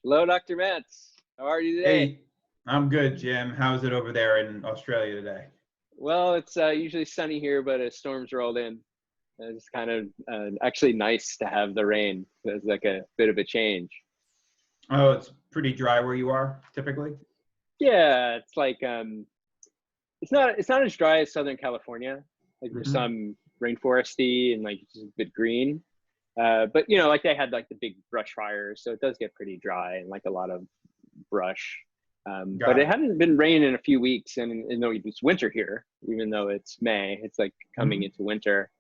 Hello, Dr. Mantz. How are you today? Hey, I'm good, Jim. How's it over there in Australia today? Well, it's usually sunny here, but a storm's rolled in. It's kind of actually nice to have the rain. It's like a bit of a change. Oh, it's pretty dry where you are, typically? Yeah, it's like it's not as dry as Southern California. Like there's Hmm. some rainforesty and like just a bit green. But like they had like the big brush fires, so it does get pretty dry and like a lot of brush. But Got it it. hadn't been raining in a few weeks, and though it's winter here, even though it's May, it's like coming Hmm. into winter.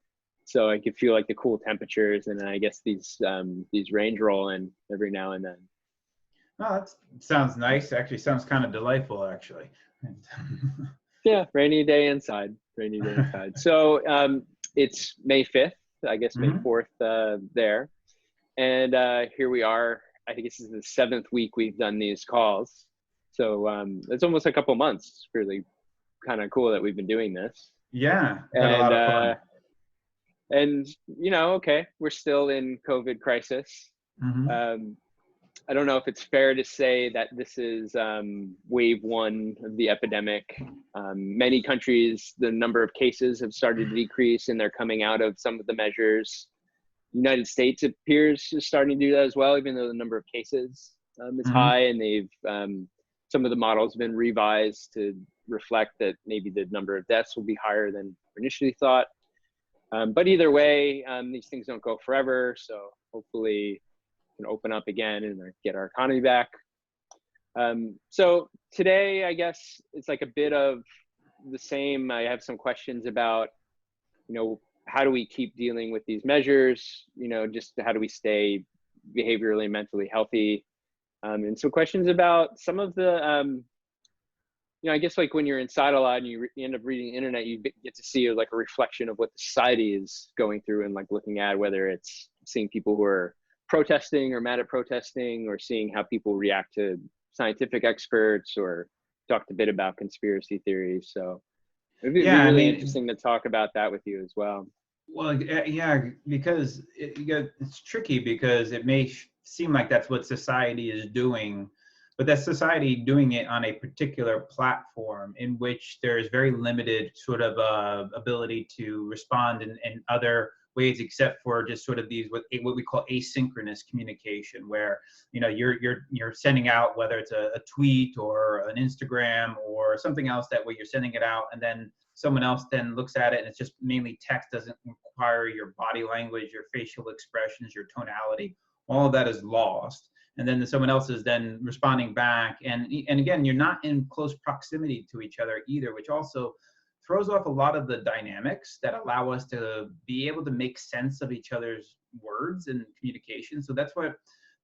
So I could feel like the cool temperatures, and I guess these rains roll in every now and then. Oh, that sounds nice. Actually, sounds kind of delightful, actually. Yeah, rainy day inside. So it's May 5th, I guess May Hmm. 4th there, and here we are. I think this is the seventh week we've done these calls. So it's almost a couple months. It's really kind of cool that we've been doing this. Yeah, I've had a And lot of fun. okay, we're still in COVID crisis. Hmm. Um, I don't know if it's fair to say that this is wave one of the epidemic. Many countries, the number of cases have started to decrease, and they're coming out of some of the measures. United States appears is starting to do that as well, even though the number of cases is Hmm. high, and they've some of the models have been revised to reflect that maybe the number of deaths will be higher than initially thought. But either way, these things don't go forever, so hopefully we can open up again and get our economy back. So today, I guess it's like a bit of the same. I have some questions about, how do we keep dealing with these measures? Just how do we stay behaviorally and mentally healthy? And some questions about some of the, I guess like when you're inside a lot and you end up reading the internet, you get to see like a reflection of what the society is going through and like looking at whether it's seeing people who are protesting or mad at protesting, or seeing how people react to scientific experts, or talked a bit about conspiracy theories. So it'd be Yeah, I really mean, interesting to talk about that with you as well. well, yeah, because it's tricky because it may seem like that's what society is doing, but that's society doing it on a particular platform in which there is very limited sort of ability to respond in other ways except for just sort of these what we call asynchronous communication, where you're sending out, whether it's a tweet or an Instagram or something else, that way you're sending it out, and then someone else then looks at it and it's just mainly text, doesn't require your body language, your facial expressions, your tonality. All of that is lost. And then someone else is then responding back. And again, you're not in close proximity to each other either, which also throws off a lot of the dynamics that allow us to be able to make sense of each other's words and communication. So that's what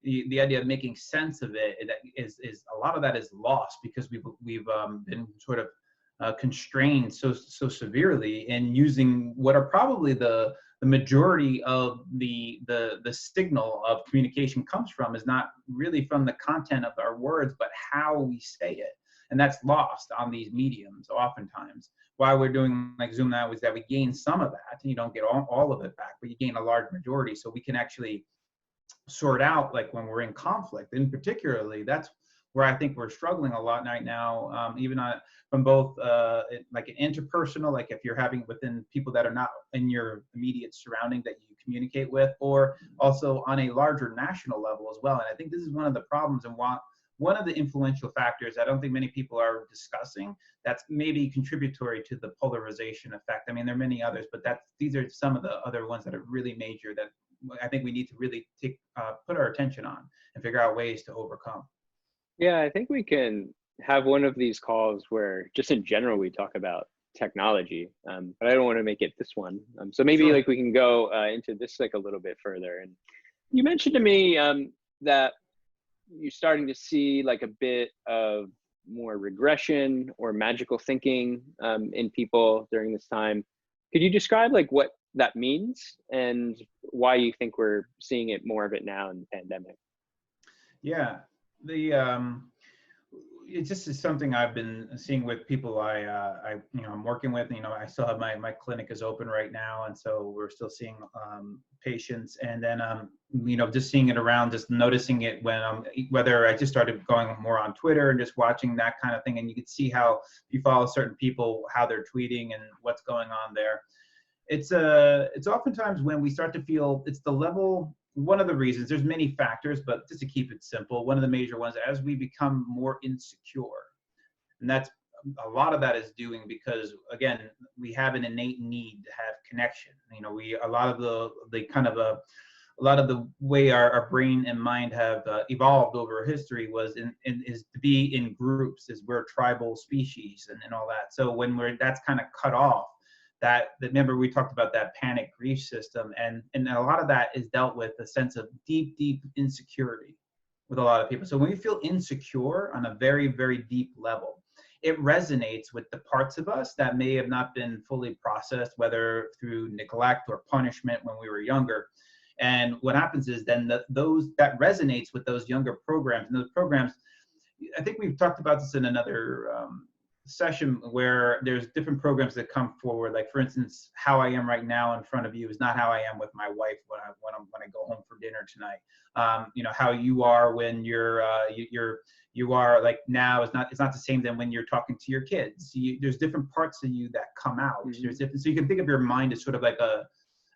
the idea of making sense of it is a lot of that is lost because we've been sort of constrained so severely, and using what are probably the majority of the signal of communication comes from is not really from the content of our words, but how we say it. And that's lost on these mediums oftentimes. Why we're doing like Zoom now is that we gain some of that, and you don't get all of it back, but you gain a large majority, so we can actually sort out, like when we're in conflict. And particularly, that's where I think we're struggling a lot right now, even from both like an interpersonal, like if you're having within people that are not in your immediate surrounding that you communicate with, or also on a larger national level as well. And I think this is one of the problems, and one of the influential factors I don't think many people are discussing that's maybe contributory to the polarization effect. I mean, there are many others, but these are some of the other ones that are really major that I think we need to really put our attention on and figure out ways to overcome. Yeah, I think we can have one of these calls where just in general we talk about technology, but I don't want to make it this one. So maybe Sure. like we can go into this like a little bit further. And you mentioned to me that you're starting to see like a bit of more regression or magical thinking in people during this time. Could you describe like what that means and why you think we're seeing it more of it now in the pandemic? Yeah. The it just is something I've been seeing with people I'm working with. I still have my clinic is open right now, and so we're still seeing patients. And then just seeing it around, just noticing it when whether I just started going more on Twitter and just watching that kind of thing, and you can see how you follow certain people, how they're tweeting and what's going on there. It's oftentimes when we start to feel it's the level. One of the reasons, there's many factors, but just to keep it simple, one of the major ones, as we become more insecure, and that's a lot of that is doing because, again, we have an innate need to have connection. A lot of the way our brain and mind have evolved over history is to be in groups, is we're a tribal species and all that. So when that's kind of cut off, that remember we talked about that panic grief system, and a lot of that is dealt with a sense of deep insecurity with a lot of people. So when you feel insecure on a very, very deep level, it resonates with the parts of us that may have not been fully processed, whether through neglect or punishment when we were younger. And what happens is then that resonates with those younger programs, and those programs, I think we've talked about this in another session, where there's different programs that come forward. Like, for instance, how I am right now in front of you is not how I am with my wife when I go home for dinner tonight. How you are when you are like now it's not the same than when you're talking to your kids. There's different parts of you that come out. Mm-hmm. There's different, so you can think of your mind as sort of like a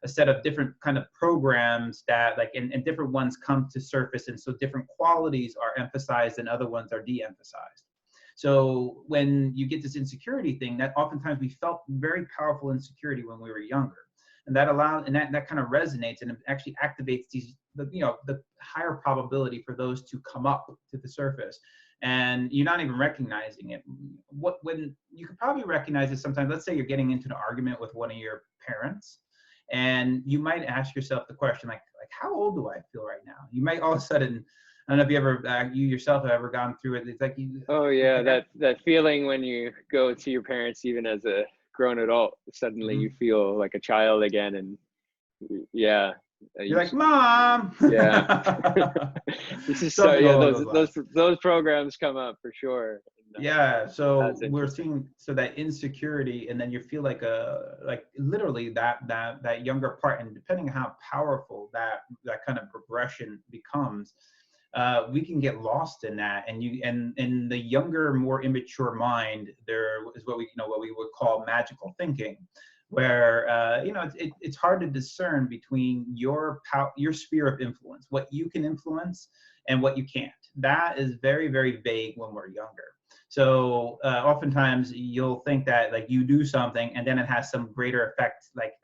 set of different kind of programs that and different ones come to surface, and so different qualities are emphasized and other ones are de-emphasized. So when you get this insecurity thing, that oftentimes we felt very powerful insecurity when we were younger, and that kind of resonates, and it actually activates the higher probability for those to come up to the surface, and you're not even recognizing it. When you could probably recognize it sometimes, let's say you're getting into an argument with one of your parents, and you might ask yourself the question like how old do I feel right now? You might all of a sudden, I don't know if you ever, you yourself have ever gone through it. It's like oh yeah, that feeling when you go to your parents, even as a grown adult, suddenly Mm-hmm. you feel like a child again, and yeah, you're like, Mom. Yeah. This is so yeah. Those programs come up for sure. Yeah, so we're seeing that insecurity, and then you feel like literally that younger part, and depending on how powerful that kind of progression becomes, we can get lost in that. And in the younger, more immature mind, there is what we would call magical thinking, where it's hard to discern between your sphere of influence, what you can influence and what you can't. That is very, very vague when we're younger. So oftentimes you'll think that like you do something and then it has some greater effect, like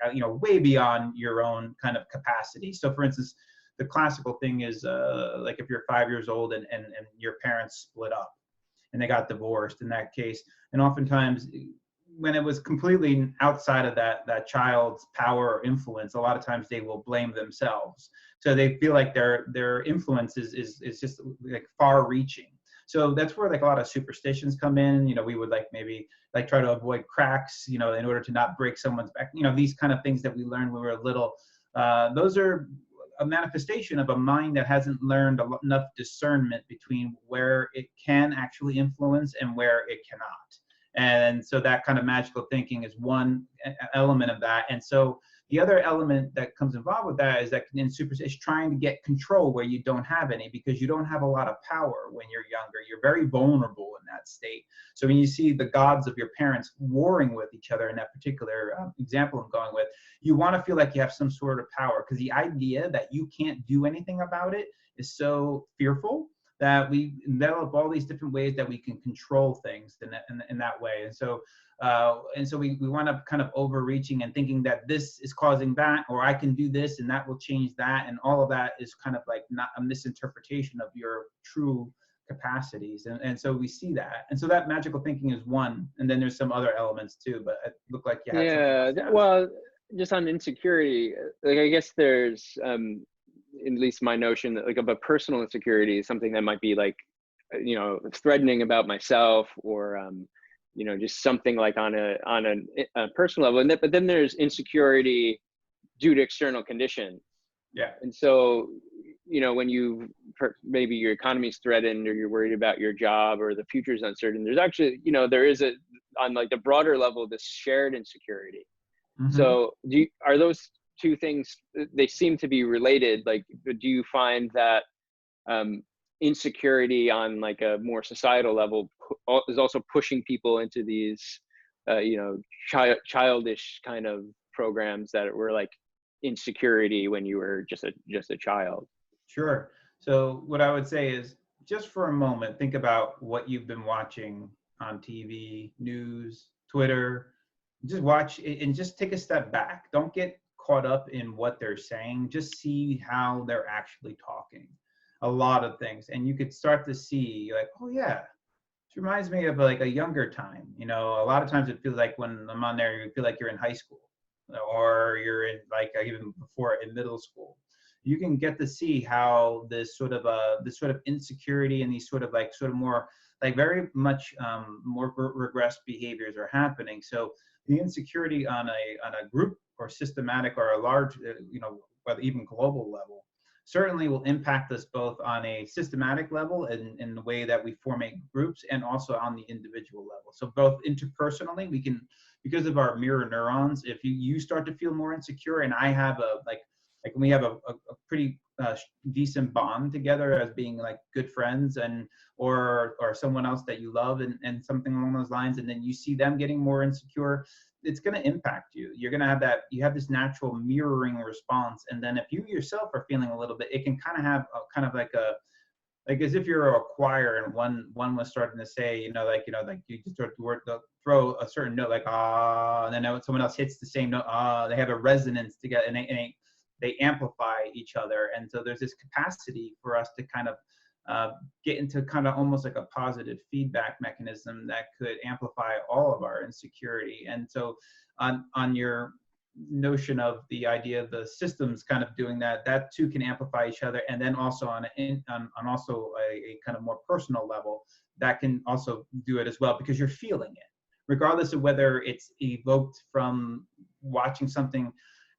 way beyond your own kind of capacity. So for instance, the classical thing is like if you're 5 years old and your parents split up and they got divorced in that case, and oftentimes when it was completely outside of that child's power or influence, a lot of times they will blame themselves. So they feel like their influence is just like far reaching. So that's where like a lot of superstitions come in. We would maybe try to avoid cracks, in order to not break someone's back. These kind of things that we learned when we were little. Those are a manifestation of a mind that hasn't learned enough discernment between where it can actually influence and where it cannot. And so that kind of magical thinking is one element of that. And so the other element that comes involved with that is that in superstition, trying to get control where you don't have any, because you don't have a lot of power when you're younger. You're very vulnerable in that state. So when you see the gods of your parents warring with each other in that particular example I'm going with, you want to feel like you have some sort of power, because the idea that you can't do anything about it is so fearful that we develop all these different ways that we can control things in that way. And so we wind up kind of overreaching and thinking that this is causing that, or I can do this and that will change that. And all of that is kind of like not a misinterpretation of your true capacities. And so we see that. And so that magical thinking is one. And then there's some other elements too, but it looked like you had something else. Well, just on insecurity, like I guess there's, at least my notion that of a personal insecurity is something that might be like, threatening about myself, or, just something like on a personal level. But then there's insecurity due to external conditions. Yeah. And so, you know, when maybe your economy's threatened, or you're worried about your job, or the future's uncertain, there's actually, you know, there is on like the broader level, this shared insecurity. So are those two things, they seem to be related? Like, do you find that insecurity on like a more societal level is also pushing people into these, you know, childish kind of programs that were like insecurity when you were just a child? Sure. So what I would say is, just for a moment, think about what you've been watching on TV, news, Twitter. Just watch and just take a step back. Don't get caught up in what they're saying. Just see how they're actually talking. A lot of things. And you could start to see, like, oh yeah, this reminds me of like a younger time. You know, a lot of times it feels like when I'm on there, you feel like you're in high school, or you're in like even before in middle school. You can get to see how this sort of insecurity and these sort of more like very much more regressed behaviors are happening. So the insecurity on a group or systematic or a large, you know, whether even global level, certainly will impact us both on a systematic level in the way that we formate groups, and also on the individual level. So both interpersonally, we can, because of our mirror neurons, if you start to feel more insecure, and I have like we have a pretty decent bond together as being like good friends, and or someone else that you love, and something along those lines, and then you see them getting more insecure, it's going to impact you. You're going to have that, you have this natural mirroring response. And then if you yourself are feeling a little bit, it can kind of have like as if you're a choir, and one was starting to say, you just start to throw a certain note, like ah, and then someone else hits the same note, ah, they have a resonance together, and they amplify each other. And so there's this capacity for us to kind of get into kind of almost like a positive feedback mechanism that could amplify all of our insecurity. And so on your notion of the idea of the systems kind of doing that too can amplify each other. And then also on also a kind of more personal level, that can also do it as well, because you're feeling it, regardless of whether it's evoked from watching something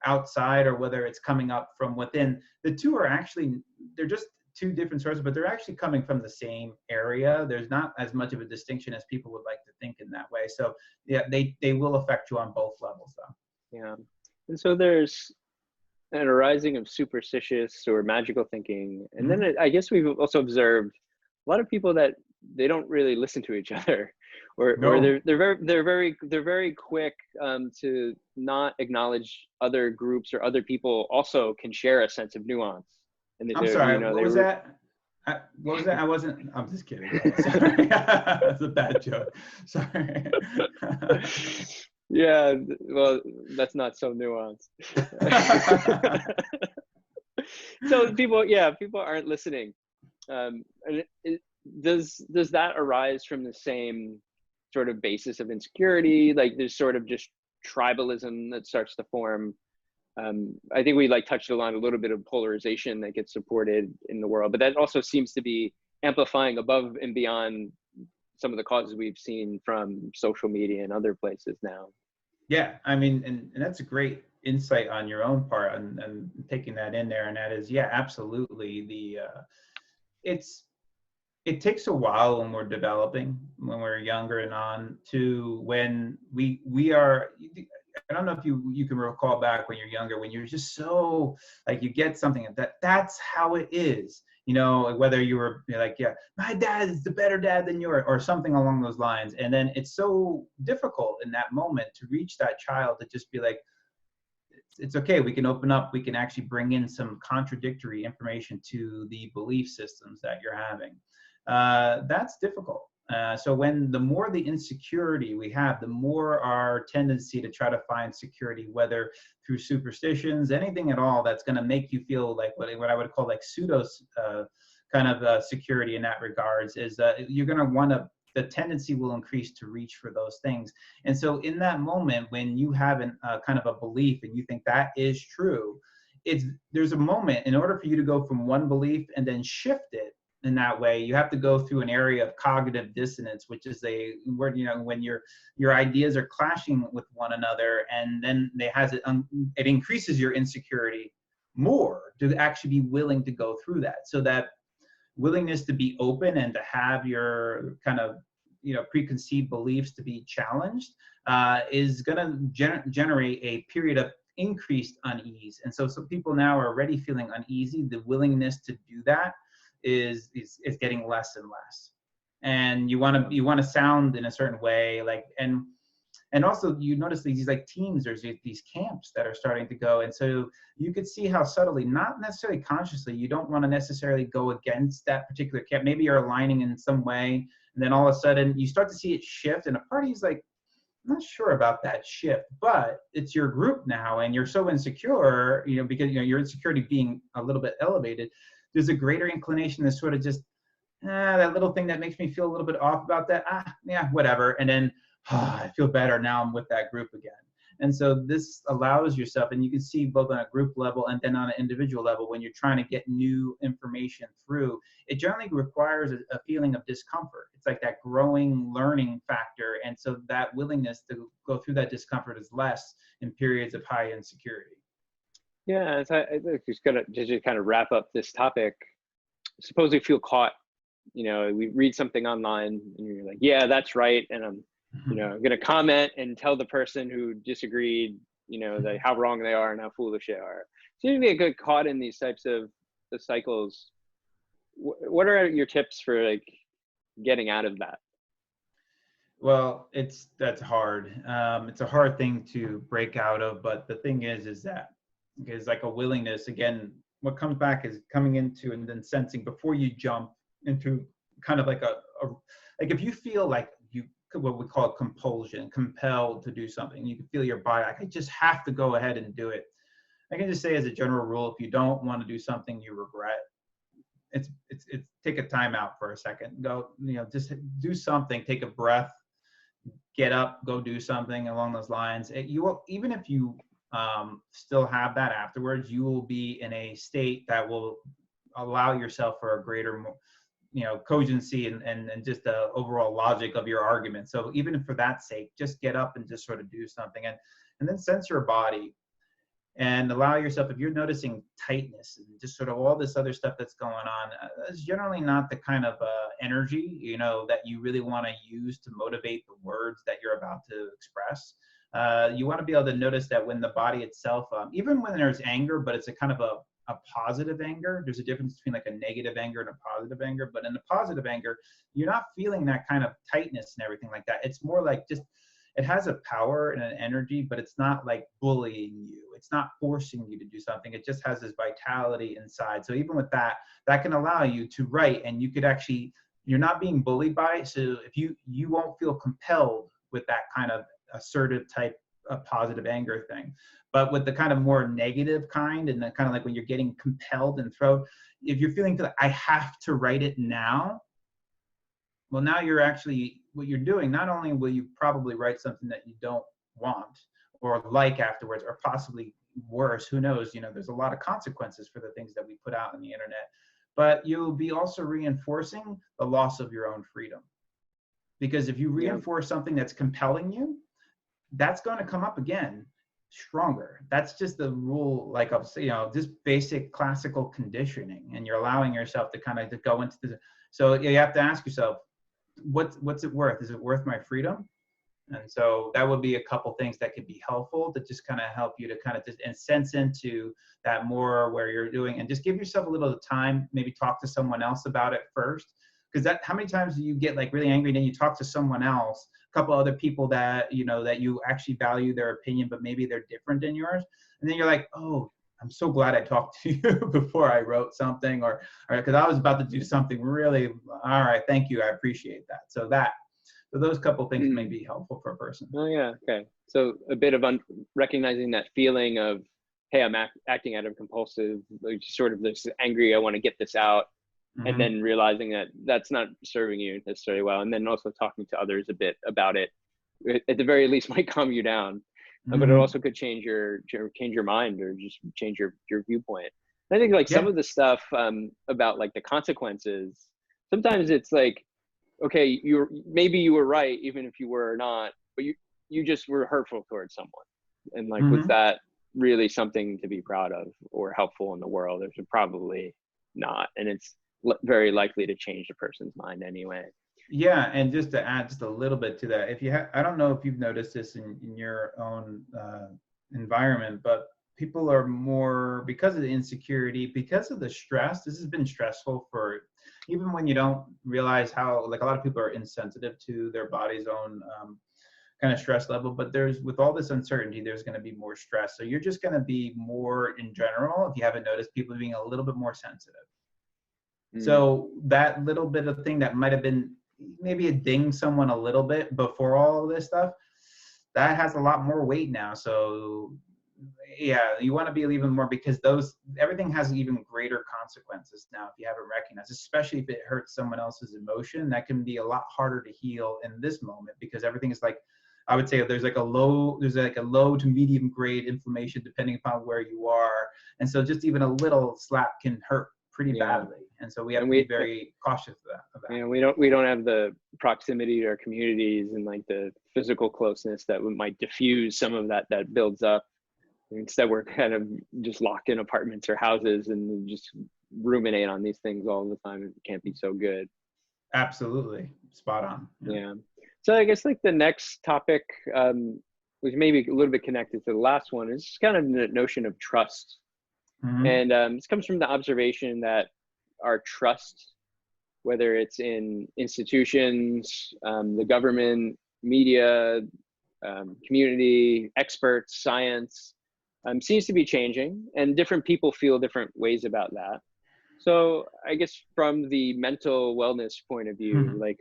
outside or whether it's coming up from within. The two are actually, they're just two different sources, but they're actually coming from the same area. There's not as much of a distinction as people would like to think in that way. So yeah, they will affect you on both levels though. Yeah. And so there's an arising of superstitious or magical thinking. And then I guess we've also observed a lot of people that they don't really listen to each other, or they're very quick to not acknowledge other groups or other people also can share a sense of nuance. And I'm sorry, what was that? What was that? I'm just kidding. Sorry. That's a bad joke. Sorry. Yeah, well, that's not so nuanced. So people aren't listening. And does that arise from the same sort of basis of insecurity? Like there's sort of just tribalism that starts to form. I think we touched on a little bit of polarization that gets supported in the world, but that also seems to be amplifying above and beyond some of the causes we've seen from social media and other places now. Yeah, I mean, and that's a great insight on your own part, and taking that in there, and that is, yeah, absolutely. It takes a while when we're developing, when we're younger and on, to when we are. I don't know if you can recall back when you're younger, when you're just so like, you get something that's how it is, whether you were like, yeah, my dad is the better dad than yours, or something along those lines. And then it's so difficult in that moment to reach that child to just be like, it's okay, we can open up, we can actually bring in some contradictory information to the belief systems that you're having. That's difficult. So the more the insecurity we have, the more our tendency to try to find security, whether through superstitions, anything at all that's going to make you feel like what I would call like pseudo kind of security in that regards, is you're going to want to, the tendency will increase to reach for those things. And so in that moment, when you have kind of a belief and you think that is true, there's a moment, in order for you to go from one belief and then shift it in that way, you have to go through an area of cognitive dissonance, which is when your ideas are clashing with one another, and then it increases your insecurity more, to actually be willing to go through that. So that willingness to be open and to have your kind of, preconceived beliefs to be challenged is going to generate a period of increased unease. And so some people now are already feeling uneasy. The willingness to do that is getting less and less. And you want to sound in a certain way, like, and also you notice these like teams, there's these camps that are starting to go. And so you could see how subtly, not necessarily consciously, you don't want to necessarily go against that particular camp. Maybe you're aligning in some way, and then all of a sudden you start to see it shift, and a party's like, I'm not sure about that shift, but it's your group now, and you're so insecure, because your insecurity being a little bit elevated, there's a greater inclination to sort of just, that little thing that makes me feel a little bit off about that, yeah, whatever. And then, I feel better, now I'm with that group again. And so this allows yourself, and you can see both on a group level and then on an individual level, when you're trying to get new information through, it generally requires a feeling of discomfort. It's like that growing learning factor. And so that willingness to go through that discomfort is less in periods of high insecurity. Yeah, so I just gonna just kind of wrap up this topic. Suppose we feel caught, we read something online and you're like, yeah, that's right. And I'm going to comment and tell the person who disagreed, that how wrong they are and how foolish they are. So you get good caught in these types of the cycles. What are your tips for like getting out of that? Well, that's hard. It's a hard thing to break out of, but the thing is that it's like a willingness. Again, what comes back is coming into and then sensing before you jump into kind of like like if you feel like what we call compulsion, compelled to do something. You can feel your body, like, I just have to go ahead and do it. I can just say as a general rule, if you don't want to do something you regret, it's take a time out for a second. Go, just do something, take a breath, get up, go do something along those lines. You will, even if you still have that afterwards, you will be in a state that will allow yourself for a greater cogency and just the overall logic of your argument. So even for that sake, just get up and just sort of do something, and then sense your body and allow yourself, if you're noticing tightness and just sort of all this other stuff that's going on, it's generally not the kind of energy, that you really want to use to motivate the words that you're about to express. You want to be able to notice that when the body itself, even when there's anger, but it's a kind of a positive anger. There's a difference between like a negative anger and a positive anger, but in the positive anger, you're not feeling that kind of tightness and everything like that. It's more like just, it has a power and an energy, but it's not like bullying you. It's not forcing you to do something. It just has this vitality inside. So even with that can allow you to write, and you could actually, you're not being bullied by it. So if you won't feel compelled with that kind of assertive type of positive anger thing. But with the kind of more negative kind, and the kind of like when you're getting compelled and thrown, if you're feeling like, I have to write it now, well, now you're actually, what you're doing, not only will you probably write something that you don't want or like afterwards, or possibly worse, who knows, there's a lot of consequences for the things that we put out on the internet, but you'll be also reinforcing the loss of your own freedom. Because if you reinforce something that's compelling you, that's going to come up again stronger. That's just the rule, like of just basic classical conditioning, and you're allowing yourself to kind of to go into the. So you have to ask yourself, what's it worth? Is it worth my freedom? And so that would be a couple things that could be helpful to just kind of help you to kind of just and sense into that more, where you're doing, and just give yourself a little time. Maybe talk to someone else about it first, because that, how many times do you get like really angry and then you talk to someone else, a couple other people that that you actually value their opinion, but maybe they're different than yours, and then you're like, oh, I'm so glad I talked to you before I wrote something, or because I was about to do something really, all right, thank you, I appreciate that. So those couple things may be helpful for a person. Oh yeah, okay. So a bit of recognizing that feeling of, hey, I'm acting out of compulsive, like sort of this angry, I want to get this out. And then realizing that that's not serving you necessarily well, and then also talking to others a bit about it, at the very least, might calm you down, but it also could change your mind, or just change your viewpoint. And I think like some of the stuff about like the consequences, sometimes it's like, okay, maybe you were right, even if you were not, but you just were hurtful towards someone, and like with that, really something to be proud of or helpful in the world. There's probably not, and it's very likely to change a person's mind anyway. Yeah, and just to add just a little bit to that, if you I don't know if you've noticed this in your own environment, but people are more, because of the insecurity, because of the stress. This has been stressful for, even when you don't realize how, like, a lot of people are insensitive to their body's own kind of stress level, but with all this uncertainty, there's going to be more stress. So you're just going to be more, in general, if you haven't noticed, people being a little bit more sensitive. So that little bit of thing that might have been maybe it dinged someone a little bit before all of this stuff, that has a lot more weight now. So yeah, you want to be even more, because everything has even greater consequences now if you haven't recognized, especially if it hurts someone else's emotion. That can be a lot harder to heal in this moment, because everything is like, I would say there's like a low to medium grade inflammation depending upon where you are. And so just even a little slap can hurt pretty badly. And so we have to be very cautious of that. You know, we don't have the proximity to our communities and like the physical closeness that might diffuse some of that builds up. Instead, we're kind of just locked in apartments or houses and just ruminate on these things all the time. It can't be so good. Absolutely. Spot on. Yeah. So I guess like the next topic, which maybe a little bit connected to the last one, is kind of the notion of trust. And this comes from the observation that our trust, whether it's in institutions, the government, media, community, experts, science, seems to be changing, and different people feel different ways about that. So I guess from the mental wellness point of view, like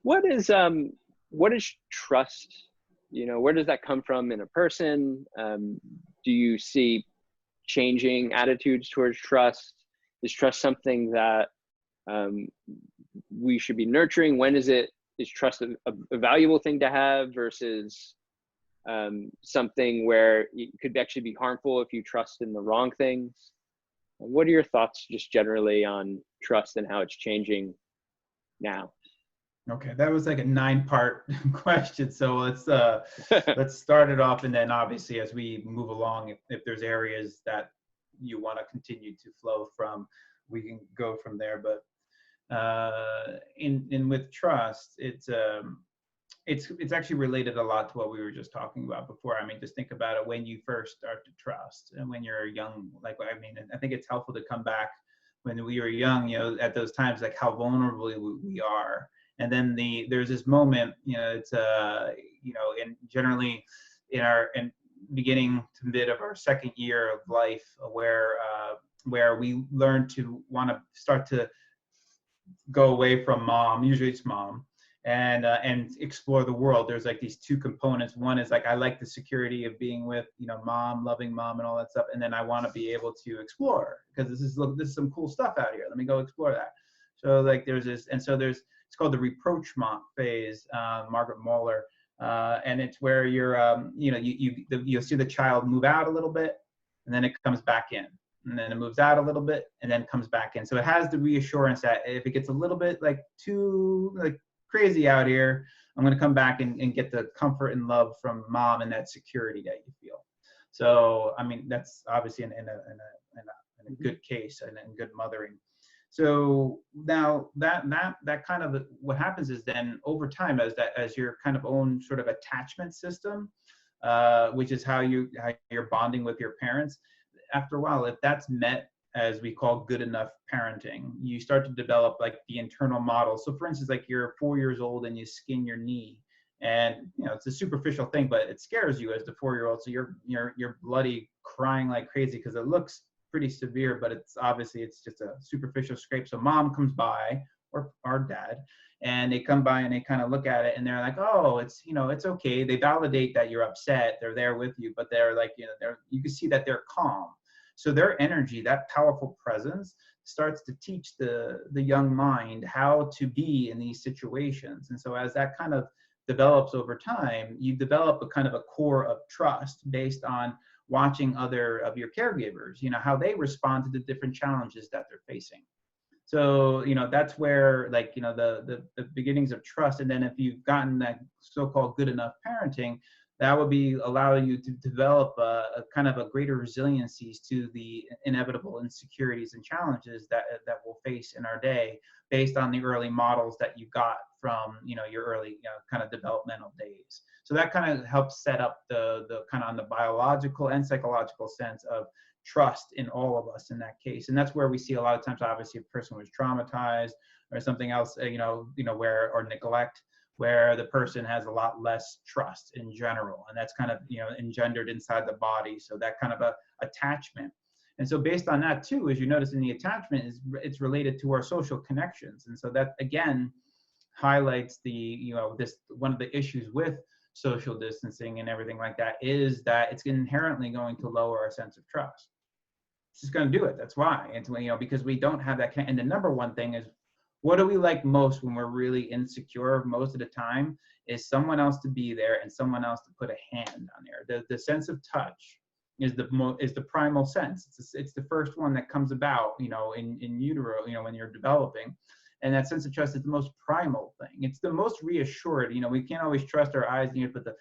what is trust? You know, where does that come from in a person? Do you see changing attitudes towards trust? Is trust something that we should be nurturing? When is trust a valuable thing to have versus something where it could actually be harmful if you trust in the wrong things? What are your thoughts just generally on trust and how it's changing now? Okay, that was like a 9-part question. So let's start it off, and then obviously as we move along, if there's areas that you want to continue to flow from, we can go from there. But in with trust, it's actually related a lot to what we were just talking about before. I mean, just think about it when you first start to trust, and when you're young. Like, I mean, I think it's helpful to come back when we were young, you know, at those times, like how vulnerable we are. And then there's this moment, you know, it's you know, and generally in beginning to mid of our second year of life, where we learn to want to start to go away from mom. Usually it's mom, and explore the world. There's like these two components. One is like, I like the security of being with, you know, mom, loving mom and all that stuff. And then I want to be able to explore, because this is some cool stuff out here. Let me go explore that. So like there's this, and so it's called the rapprochement phase, Margaret Moeller. And it's where you're, you know, you'll see the child move out a little bit, and then it comes back in. And then it moves out a little bit and then comes back in. So it has the reassurance that if it gets a little bit like too like crazy out here, I'm going to come back and get the comfort and love from mom and that security that you feel. So, I mean, that's obviously in a good case and in good mothering. So now that kind of, what happens is then over time, as your kind of own sort of attachment system, which is how you're bonding with your parents. After a while, if that's met as we call good enough parenting, you start to develop like the internal model. So for instance, like you're 4 years old and you skin your knee, and you know, it's a superficial thing, but it scares you as the 4-year-old. So you're bloody, crying like crazy because it looks pretty severe, but it's just a superficial scrape. So mom comes by, or our dad, and they come by and they kind of look at it and they're like, oh, it's, you know, it's okay. They validate that you're upset. They're there with you, but they're like, you know, you can see that they're calm. So their energy, that powerful presence, starts to teach the young mind how to be in these situations. And so as that kind of develops over time, you develop a kind of a core of trust based on watching other of your caregivers, you know, how they respond to the different challenges that they're facing. So, you know, that's where, like, you know, the beginnings of trust. And then if you've gotten that so-called good enough parenting, that would be allowing you to develop a kind of a greater resiliencies to the inevitable insecurities and challenges that we'll face in our day, based on the early models that you got from, you know, your early, you know, kind of developmental days. So that kind of helps set up the kind of on the biological and psychological sense of trust in all of us in that case. And that's where we see a lot of times, obviously, a person was traumatized or something else, where, or neglect, where the person has a lot less trust in general, and that's kind of, you know, engendered inside the body. So that kind of a attachment. And so based on that too, as you notice in the attachment, it's related to our social connections. And so that again highlights the, you know, this one of the issues with social distancing and everything like that is that it's inherently going to lower our sense of trust. It's just going to do it. That's why. It's, you know, because we don't have that. And the number one thing is, what do we like most when we're really insecure? Most of the time is someone else to be there and someone else to put a hand on there. The sense of touch is the primal sense. It's the first one that comes about, you know, in utero, you know, when you're developing. And that sense of trust is the most primal thing. It's the most reassured. You know, we can't always trust our eyes and ears, but the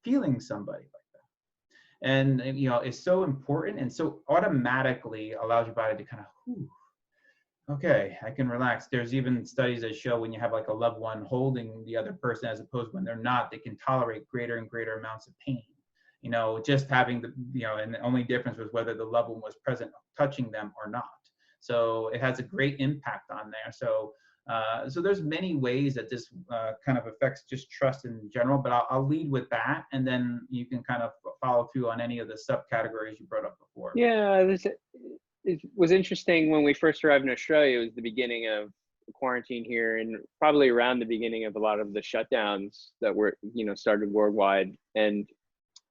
feeling somebody like that. And, you know, it's so important and so automatically allows your body to kind of, whew, okay, I can relax. There's even studies that show when you have like a loved one holding the other person, as opposed when they're not, they can tolerate greater and greater amounts of pain. You know, just having the, you know, and the only difference was whether the loved one was present touching them or not. So it has a great impact on there. So there's many ways that this kind of affects just trust in general, but I'll lead with that, and then you can kind of follow through on any of the subcategories you brought up before. Yeah, it was interesting when we first arrived in Australia. It was the beginning of the quarantine here, and probably around the beginning of a lot of the shutdowns that were, you know, started worldwide. And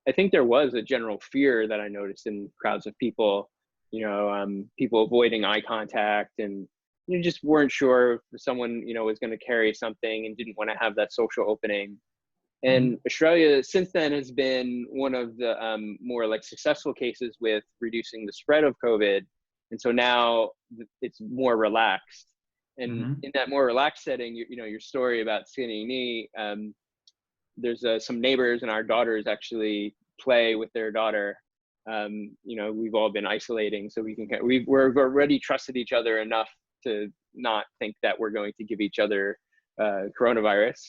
I think there was a general fear that I noticed in crowds of people, you know, people avoiding eye contact, and you just weren't sure if someone, you know, was going to carry something and didn't want to have that social opening. And Australia since then has been one of the more like successful cases with reducing the spread of COVID. And so now it's more relaxed. And in that more relaxed setting, you know, your story about skinny knee, there's some neighbors and our daughters actually play with their daughter. You know, we've all been isolating, so we've already trusted each other enough to not think that we're going to give each other coronavirus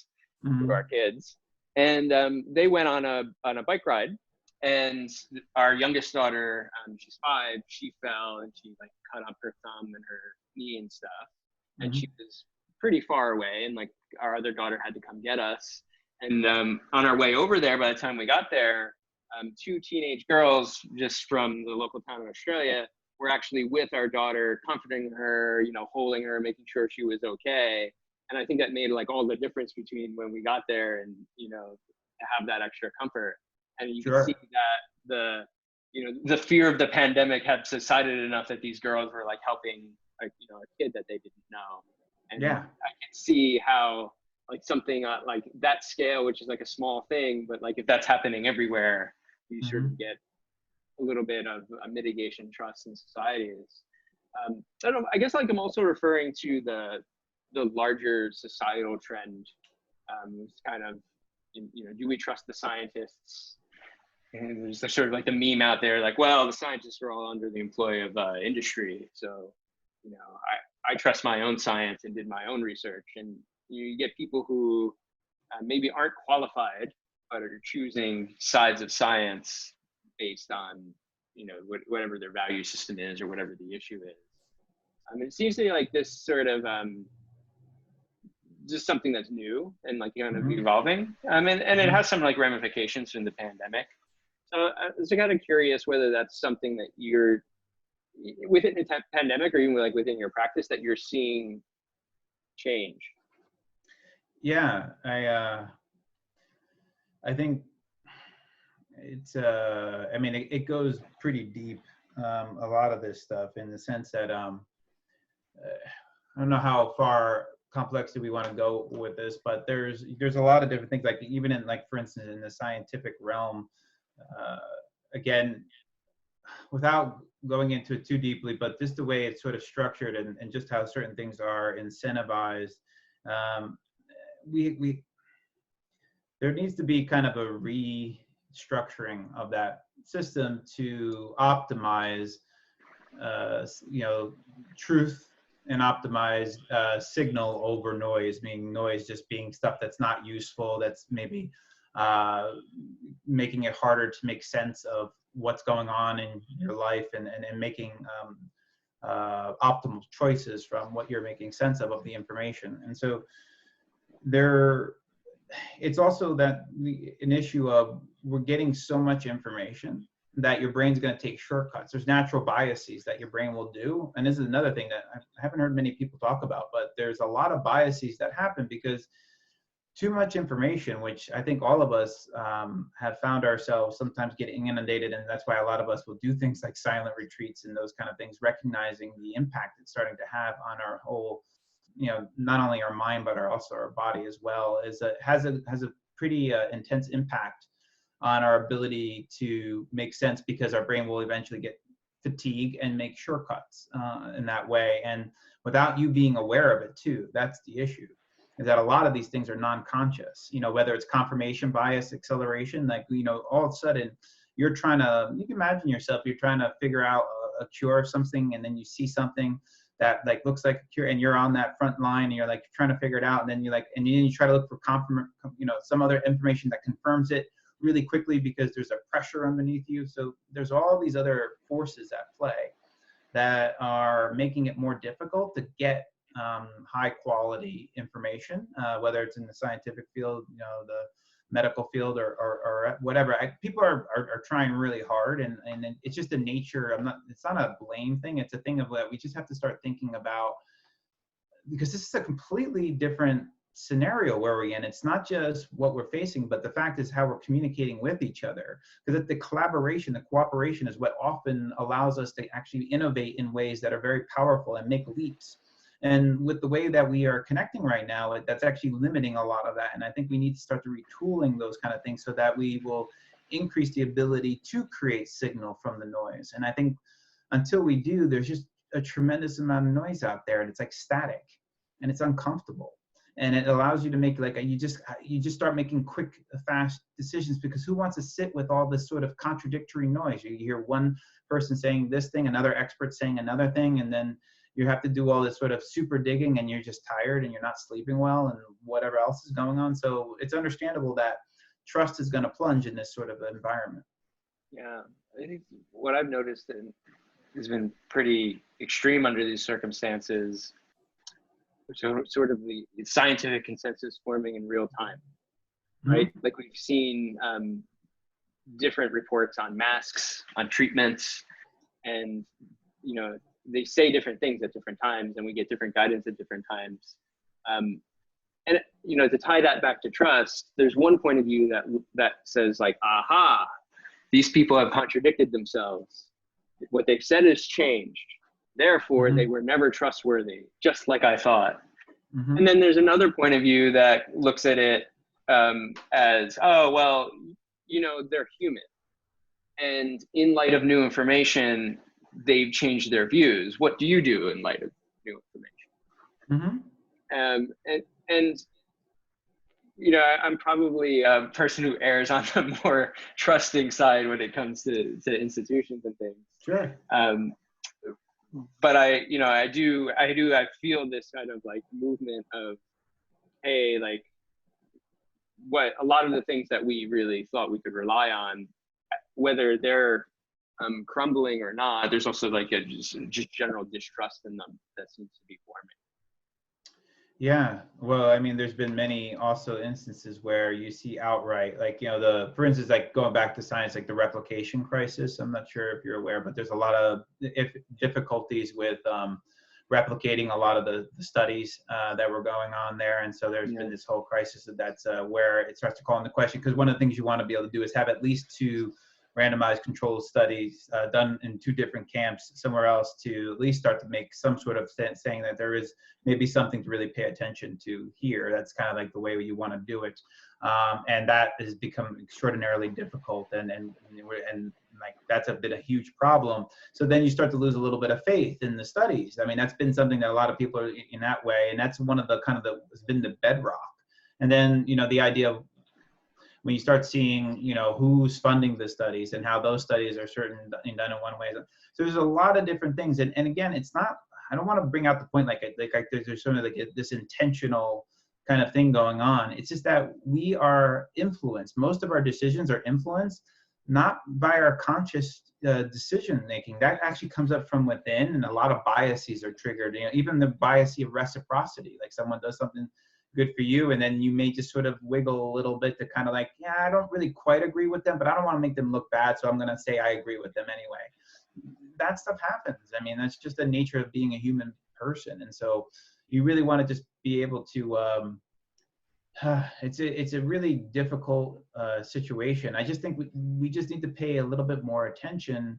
to our kids. And they went on a bike ride, and our youngest daughter, she's 5, she fell and she like cut up her thumb and her knee and stuff. And she was pretty far away, and like our other daughter had to come get us. And on our way over there, by the time we got there, 2 teenage girls just from the local town in Australia were actually with our daughter, comforting her, you know, holding her, making sure she was okay. And I think that made like all the difference between when we got there and, you know, to have that extra comfort. And you can see that the fear of the pandemic had subsided enough that these girls were like helping, like, you know, a kid that they didn't know. And I can see how like something like that scale, which is like a small thing, but like if that's happening everywhere, you sort of get a little bit of a mitigation trust in societies. I don't know, I guess like I'm also referring to the larger societal trend. It's kind of, you know, do we trust the scientists? And there's sort of like the meme out there, like, well, the scientists are all under the employ of industry. So, you know, I trust my own science and did my own research. And you get people who maybe aren't qualified, but are choosing sides of science based on, you know, whatever their value system is or whatever the issue is. It seems to me like this sort of just something that's new and like kind of evolving. And it has some like ramifications from the pandemic. So I was kind of curious whether that's something that you're within the pandemic or even like within your practice that you're seeing change. Yeah, I think it's I mean it goes pretty deep, a lot of this stuff, in the sense that I don't know how far complex do we want to go with this, but there's a lot of different things, like even in, like, for instance, in the scientific realm, again, without going into it too deeply, but just the way it's sort of structured and just how certain things are incentivized, there needs to be kind of a structuring of that system to optimize, truth and optimize signal over noise, meaning noise just being stuff that's not useful, that's maybe making it harder to make sense of what's going on in your life, and making optimal choices from what you're making sense of the information. And so it's also that an issue of we're getting so much information that your brain's going to take shortcuts. There's natural biases that your brain will do. And this is another thing that I haven't heard many people talk about, but there's a lot of biases that happen because too much information, which I think all of us have found ourselves sometimes getting inundated. And that's why a lot of us will do things like silent retreats and those kind of things, recognizing the impact it's starting to have on our whole, not only our mind, but also our body as well, has a pretty intense impact on our ability to make sense, because our brain will eventually get fatigued and make shortcuts in that way. And without you being aware of it too, that's the issue, is that a lot of these things are non-conscious, whether it's confirmation bias, acceleration, all of a sudden you can imagine yourself, you're trying to figure out a cure of something, and then you see something that looks like a cure, and you're on that front line, and you're trying to figure it out, and then and then you try to look for some other information that confirms it really quickly because there's a pressure underneath you. So there's all these other forces at play that are making it more difficult to get high quality information, whether it's in the scientific field, the medical field, or whatever. People are trying really hard, and it's just the nature. It's not a blame thing. It's a thing of that we just have to start thinking about, because this is a completely different scenario where we're in. It's not just what we're facing, but the fact is how we're communicating with each other. Because the collaboration, the cooperation is what often allows us to actually innovate in ways that are very powerful and make leaps. And with the way that we are connecting right now, that's actually limiting a lot of that. And I think we need to start to retooling those kind of things so that we will increase the ability to create signal from the noise. And I think until we do, there's just a tremendous amount of noise out there, and it's like static, and it's uncomfortable. And it allows you to make you just start making quick, fast decisions, because who wants to sit with all this sort of contradictory noise? You hear one person saying this thing, another expert saying another thing, and then you have to do all this sort of super digging, and you're just tired and you're not sleeping well and whatever else is going on. So it's understandable that trust is going to plunge in this sort of environment. Yeah, I think what I've noticed has been pretty extreme under these circumstances. So sort of the scientific consensus forming in real time, right? Mm-hmm. Like we've seen different reports on masks, on treatments, and they say different things at different times, and we get different guidance at different times. And to tie that back to trust, there's one point of view that says aha, these people have contradicted themselves. What they've said has changed. Therefore, they were never trustworthy, just like I thought. And then there's another point of view that looks at it as, oh, well, they're human. And in light of new information, they've changed their views. What do you do in light of new information? I'm probably a person who errs on the more trusting side when it comes to institutions and things. Sure. But I feel this kind of movement of, hey, what a lot of the things that we really thought we could rely on, whether they're crumbling or not, there's also a just general distrust in them that seems to be forming. Yeah, well, I mean, there's been many also instances where you see outright, for instance, going back to science, the replication crisis. I'm not sure if you're aware, but there's a lot of difficulties with replicating a lot of the studies that were going on there. And so there's been this whole crisis that's where it starts to call into question, because one of the things you want to be able to do is have at least 2 randomized controlled studies done in 2 different camps somewhere else, to at least start to make some sort of sense, saying that there is maybe something to really pay attention to here. That's kind of the way you want to do it. And that has become extraordinarily difficult, and that's been a huge problem. So then you start to lose a little bit of faith in the studies. I mean, that's been something that a lot of people are in that way, and that's one of the has been the bedrock. And then, the idea of, when you start seeing, you know, who's funding the studies and how those studies are done in one way. So there's a lot of different things. And again, it's not, I don't want to bring out the point like there's sort of like this intentional kind of thing going on. It's just that we are influenced. Most of our decisions are influenced not by our conscious decision making. That actually comes up from within, and a lot of biases are triggered. You know, even the bias of reciprocity, like someone does something good for you, and then you may just sort of wiggle a little bit to kind of like, yeah, I don't really quite agree with them, but I don't want to make them look bad, so I'm going to say I agree with them anyway. That stuff happens. I mean, that's just the nature of being a human person. And so you really want to just be able to it's a really difficult situation. I just think we just need to pay a little bit more attention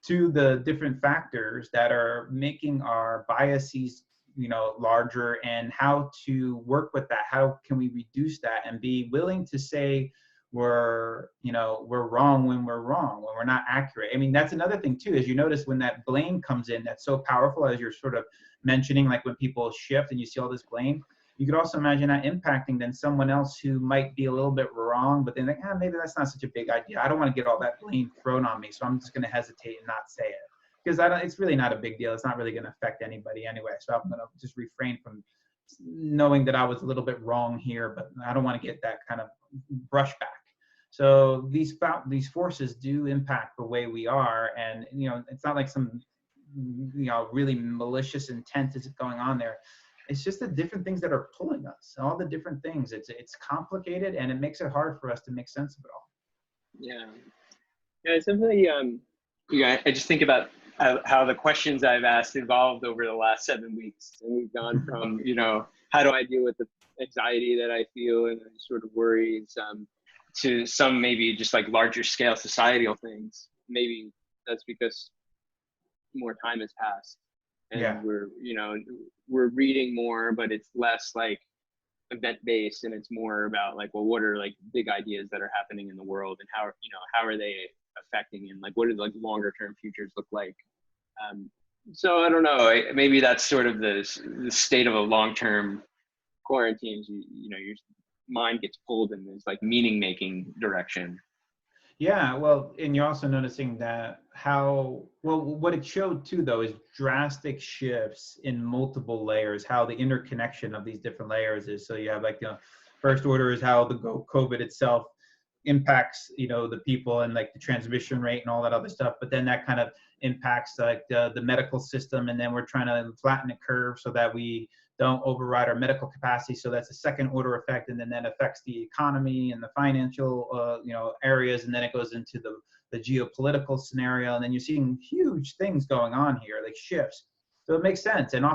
to the different factors that are making our biases, you know, larger, and how to work with that. How can we reduce that and be willing to say we're wrong when we're wrong, when we're not accurate. I mean, that's another thing too, is you notice when that blame comes in, that's so powerful, as you're sort of mentioning, like when people shift and you see all this blame. You could also imagine that impacting then someone else who might be a little bit wrong, but then like, maybe that's not such a big idea. I don't want to get all that blame thrown on me, so I'm just going to hesitate and not say it, because it's really not a big deal. It's not really going to affect anybody anyway. So I'm going to just refrain from knowing that I was a little bit wrong here, but I don't want to get that kind of brushback. So these forces do impact the way we are, and you know, it's not like some really malicious intent is going on there. It's just the different things that are pulling us, all the different things. It's complicated, and it makes it hard for us to make sense of it all. Yeah, it's definitely. I just think about how the questions I've asked evolved over the last 7 weeks, and we've gone from how do I deal with the anxiety that I feel and sort of worries, to some maybe just like larger scale societal things. Maybe that's because more time has passed. And we're reading more, but it's less like event based, and it's more about like, well, what are like big ideas that are happening in the world, and how are they affecting, and like what do like longer term futures look like. So I don't know, maybe that's sort of the state of a long term quarantine. Your mind gets pulled in this like meaning making direction. Yeah, well, and you're also noticing that what it showed too, though, is drastic shifts in multiple layers, how the interconnection of these different layers is. So you have like, first order is how the COVID itself impacts, the people and like the transmission rate and all that other stuff. But then that kind of impacts like the medical system. And then we're trying to flatten the curve so that we don't override our medical capacity. So that's a second order effect. And then that affects the economy and the financial, areas. And then it goes into the geopolitical scenario. And then you're seeing huge things going on here, like shifts. So it makes sense. And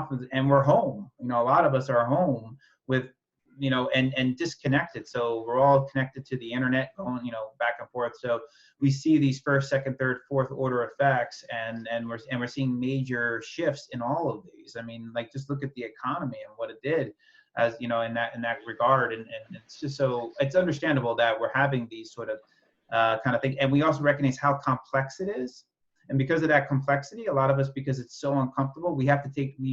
we're home, a lot of us are home with, and disconnected. So we're all connected to the internet going, back and forth. So we see these first, second, third, fourth order effects, and we're seeing major shifts in all of these. I mean, like just look at the economy and what it did, as in that regard. And it's just so it's understandable that we're having these sort of kind of thing. And we also recognize how complex it is. And because of that complexity, a lot of us, because it's so uncomfortable, we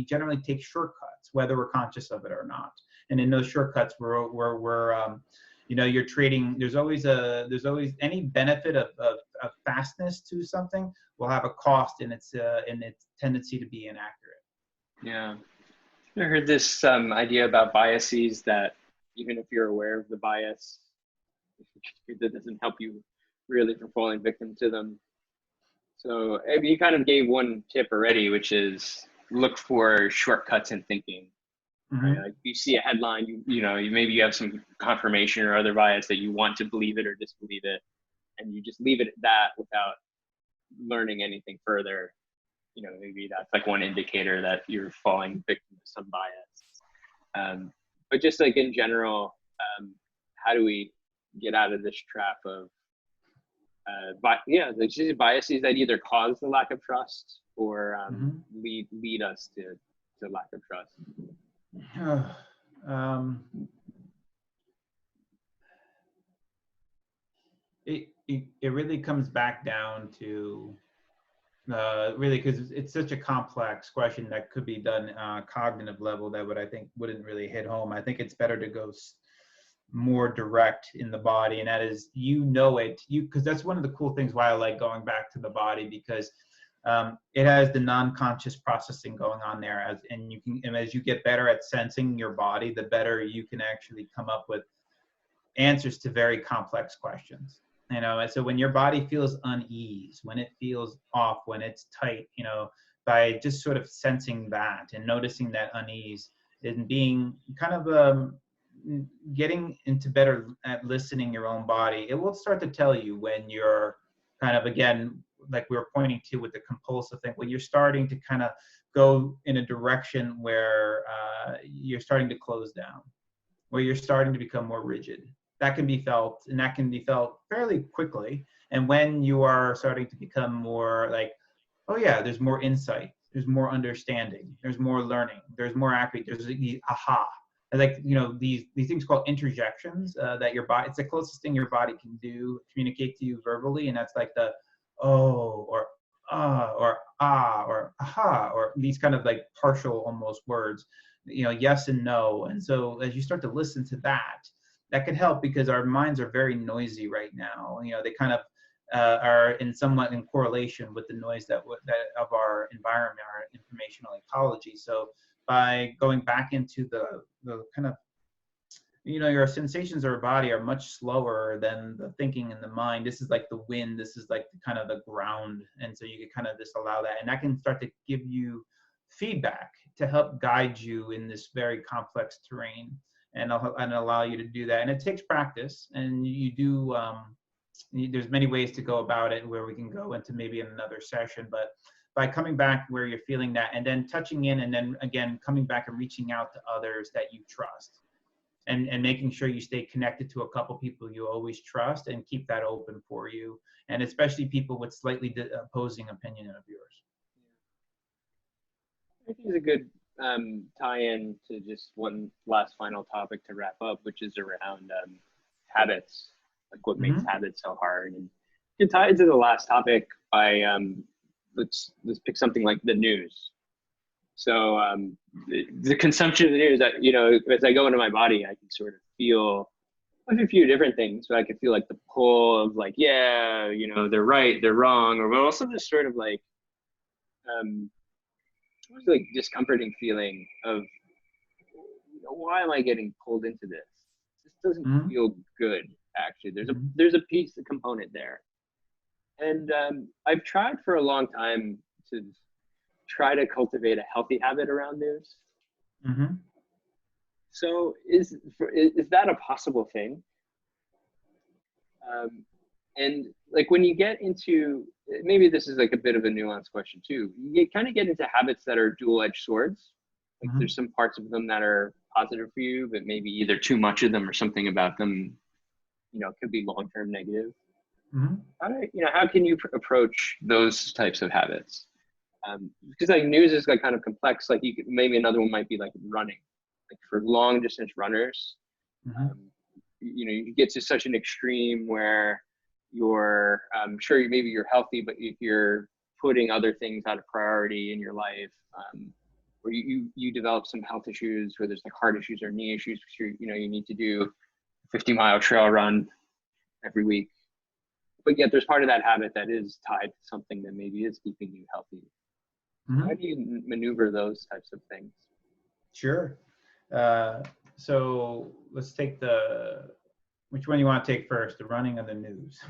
generally take shortcuts, whether we're conscious of it or not. And in those shortcuts, you're trading. There's always any benefit of fastness to something will have a cost in its tendency to be inaccurate. Yeah, I heard this idea about biases, that even if you're aware of the bias, that doesn't help you really from falling victim to them. So you kind of gave one tip already, which is look for shortcuts in thinking. Mm-hmm. Right? Like you see a headline, maybe you have some confirmation or other bias that you want to believe it or disbelieve it, and you just leave it at that without learning anything further. Maybe that's like one indicator that you're falling victim to some bias. But just like in general, how do we get out of this trap of biases that either cause the lack of trust or lead us to lack of trust? It really comes back down to really, because it's such a complex question that could be done cognitive level that I think wouldn't really hit home. I think it's better to go more direct in the body, and that is, you know it, because that's one of the cool things why I like going back to the body, because it has the non-conscious processing going on there, and as you get better at sensing your body, the better you can actually come up with answers to very complex questions. And so when your body feels unease, when it feels off, when it's tight, by just sort of sensing that and noticing that unease and being kind of getting into better at listening your own body, it will start to tell you when you're kind of, again, like we were pointing to with the compulsive thing, when you're starting to kind of go in a direction where you're starting to close down, where you're starting to become more rigid. That can be felt, and that can be felt fairly quickly. And when you are starting to become more like, oh yeah, there's more insight, there's more understanding, there's more learning, there's more accurate, there's the aha. And like, these things called interjections that your body, it's the closest thing your body can do, communicate to you verbally. And that's like the oh, or or ah, or aha, or these kind of like partial almost words, yes and no. And so as you start to listen to that, that can help, because our minds are very noisy right now. They kind of are somewhat in correlation with the noise that of our environment, our informational ecology. So by going back into the kind of, your sensations of our body are much slower than the thinking in the mind. This is like the wind. This is like kind of the ground. And so you can kind of just allow that. And that can start to give you feedback to help guide you in this very complex terrain, and allow you to do that. And it takes practice, and you do, there's many ways to go about it, where we can go into maybe in another session, but by coming back where you're feeling that, and then touching in, and then again, coming back and reaching out to others that you trust, and making sure you stay connected to a couple people you always trust, and keep that open for you, and especially people with slightly opposing opinion of yours. I think it's a good tie-in to just one last final topic to wrap up, which is around habits, like what makes habits so hard. And you can tie it to the last topic by let's pick something like the news. So the consumption of the news, that as I go into my body, I can sort of feel a few different things. So I can feel like the pull of like, yeah, they're right, they're wrong, or also this sort of like discomforting feeling of, why am I getting pulled into this? This doesn't feel good. Actually, there's a component there, and I've tried for a long time to try to cultivate a healthy habit around news. So is that a possible thing? And like when you get into, maybe this is like a bit of a nuanced question too, you kind of get into habits that are dual-edged swords. Like there's some parts of them that are positive for you, but maybe either too much of them or something about them, could be long-term negative. How can you approach those types of habits? Because like news is like kind of complex. Like maybe another one might be like running. Like for long distance runners, you get to such an extreme where you're sure maybe you're healthy, but if you're putting other things out of priority in your life, or you develop some health issues, whether it's like heart issues or knee issues, because you need to do a 50-mile trail run every week. But yet there's part of that habit that is tied to something that maybe is keeping you healthy. How do you maneuver those types of things? Sure. So let's take which one you want to take first, the running or the news?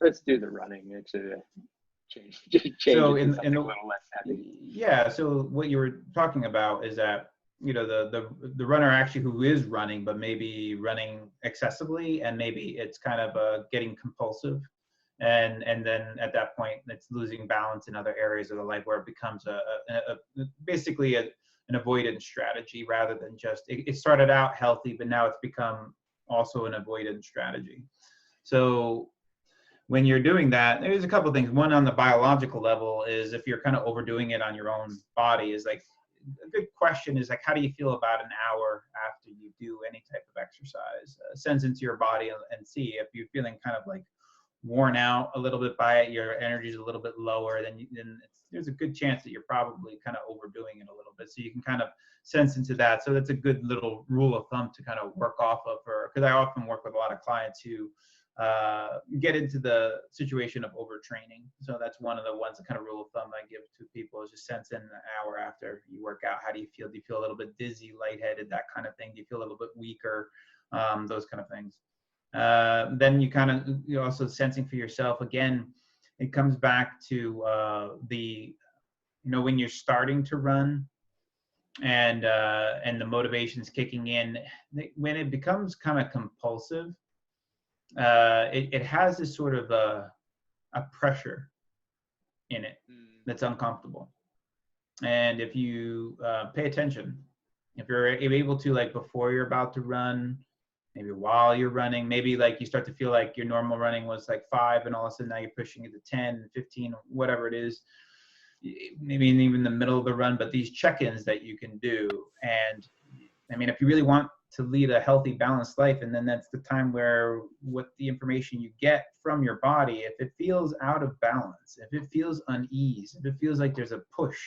Let's do the running. It's change so in a little less heavy. Yeah. So what you were talking about is that the runner actually who is running, but maybe running excessively, and maybe it's kind of getting compulsive, and then at that point it's losing balance in other areas of the life, where it becomes basically an avoidance strategy, rather than just it started out healthy, but now it's become also an avoidance strategy. So when you're doing that, there's a couple of things. One, on the biological level, is if you're kind of overdoing it on your own body, is like a good question is like, how do you feel about an hour after you do any type of exercise? Sends into your body and see if you're feeling kind of like worn out a little bit by it, your energy is a little bit lower, then there's a good chance that you're probably kind of overdoing it a little bit. So you can kind of sense into that. So that's a good little rule of thumb to kind of work off of, because I often work with a lot of clients who get into the situation of overtraining. So that's one of the ones, the kind of rule of thumb I give to people is just sense in an hour after you work out. How do you feel? Do you feel a little bit dizzy, lightheaded, that kind of thing? Do you feel a little bit weaker? Those kind of things. Then you're also sensing for yourself. Again, it comes back to when you're starting to run and the motivation's kicking in, when it becomes kind of compulsive, it has this sort of a pressure in it that's uncomfortable. And if you pay attention, if you're able to, like before you're about to run, maybe while you're running, maybe like you start to feel like your normal running was like 5 and all of a sudden now you're pushing it to 10, 15, whatever it is, maybe even in the middle of the run, but these check-ins that you can do. And I mean, if you really want to lead a healthy, balanced life, and then that's the time where what the information you get from your body, if it feels out of balance, if it feels unease, if it feels like there's a push,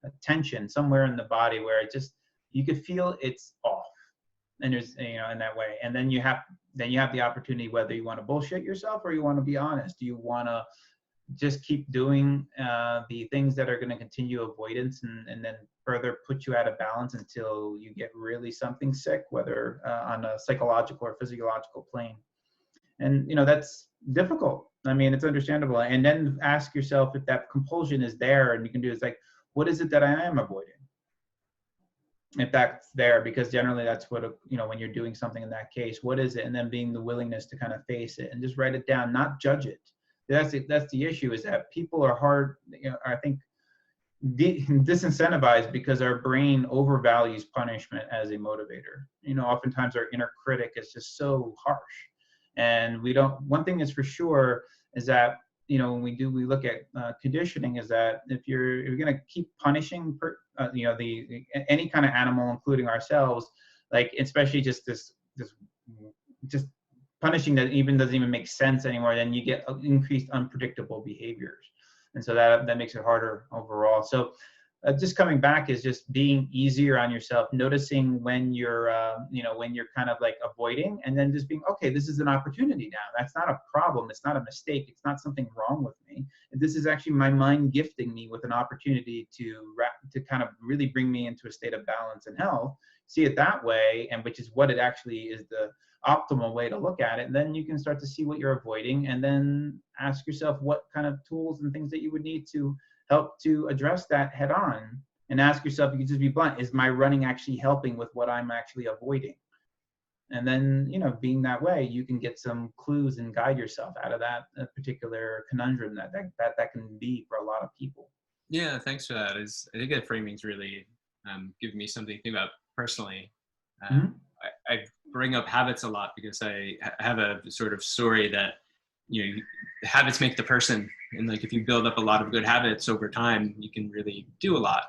a tension somewhere in the body where it just, you could feel it's off. And there's, in that way. And then you have the opportunity, whether you want to bullshit yourself or you want to be honest. Do you want to just keep doing the things that are going to continue avoidance and then further put you out of balance until you get really something sick, whether on a psychological or physiological plane? And, that's difficult. I mean, it's understandable. And then ask yourself if that compulsion is there, and you can do is like, what is it that I am avoiding? If that's there, because generally that's what, when you're doing something in that case, what is it? And then being the willingness to kind of face it and just write it down, not judge it. That's the issue, is that people are hard, I think, disincentivized because our brain overvalues punishment as a motivator. Oftentimes our inner critic is just so harsh. And one thing is for sure is that, when we look at conditioning, is that if you're going to keep punishing, any kind of animal, including ourselves, like especially just this punishing that doesn't even make sense anymore, then you get increased unpredictable behaviors, and so that makes it harder overall. So just coming back is just being easier on yourself, noticing when you're kind of like avoiding, and then just being, okay, this is an opportunity now. That's not a problem. It's not a mistake. It's not something wrong with me. This is actually my mind gifting me with an opportunity to kind of really bring me into a state of balance and health. See it that way, and which is what it actually is, the optimal way to look at it. And then you can start to see what you're avoiding, and then ask yourself what kind of tools and things that you would need to help to address that head on, and ask yourself, you can just be blunt, is my running actually helping with what I'm actually avoiding? And then, being that way, you can get some clues and guide yourself out of that particular conundrum that can be for a lot of people. Yeah, thanks for that. I think that framing's really given me something to think about personally. I bring up habits a lot because I have a sort of story that, habits make the person. And like, if you build up a lot of good habits over time, you can really do a lot.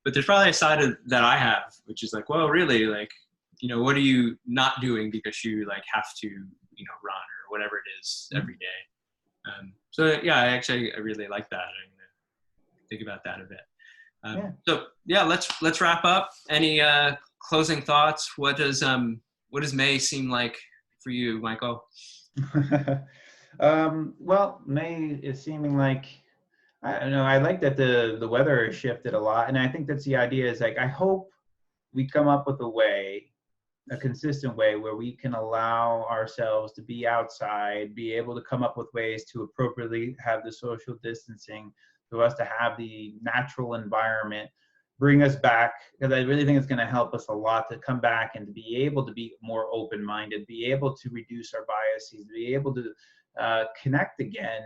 But there's probably a side of that I have, which is like, well, really, like, what are you not doing because you like have to, run or whatever it is every day. So yeah, I really like that. I'm gonna think about that a bit. So yeah, let's wrap up. Any closing thoughts? What does May seem like for you, Michael? Well, May is seeming like, I don't know, I like that the weather has shifted a lot. And I think that's the idea, is like, I hope we come up with a consistent way where we can allow ourselves to be outside, be able to come up with ways to appropriately have the social distancing, for us to have the natural environment, bring us back, because I really think it's going to help us a lot to come back and to be able to be more open-minded, be able to reduce our biases, be able to connect again,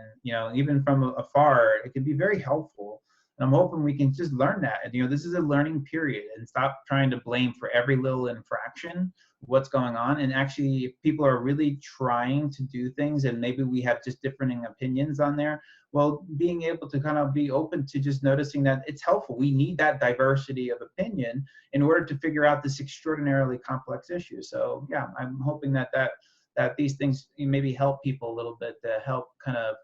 even from afar. It can be very helpful. And I'm hoping we can just learn that. And, this is a learning period, and stop trying to blame for every little infraction what's going on. And actually, if people are really trying to do things, and maybe we have just differing opinions on there, well, being able to kind of be open to just noticing that it's helpful. We need that diversity of opinion in order to figure out this extraordinarily complex issue. So yeah, I'm hoping that that these things maybe help people a little bit to help kind of,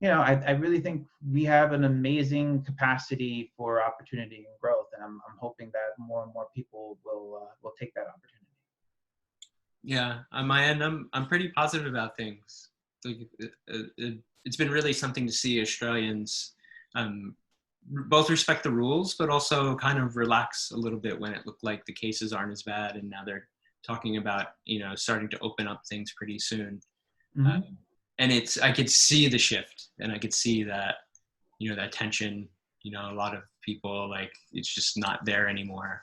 I really think we have an amazing capacity for opportunity and growth, and I'm hoping that more and more people will take that opportunity. Yeah, on my end, I'm pretty positive about things. Like, it's been really something to see Australians both respect the rules, but also kind of relax a little bit when it looked like the cases aren't as bad, and now they're talking about starting to open up things pretty soon. And I could see the shift, and I could see that that tension. A lot of people, like, it's just not there anymore.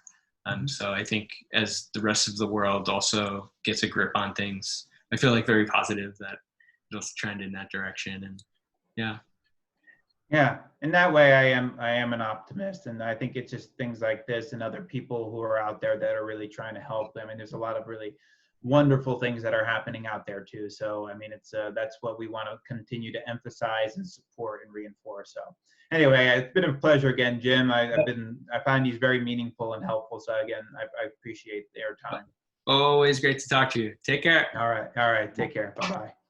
So I think as the rest of the world also gets a grip on things, I feel like very positive that it'll trend in that direction. And yeah, in that way, I am an optimist, and I think it's just things like this and other people who are out there that are really trying to help them. And there's a lot of really wonderful things that are happening out there too. So I mean, it's that's what we want to continue to emphasize and support and reinforce. So anyway, it's been a pleasure again, Jim. I find these very meaningful and helpful. So again, I appreciate their time. Always great to talk to you. Take care. All right. Take care. Bye-bye.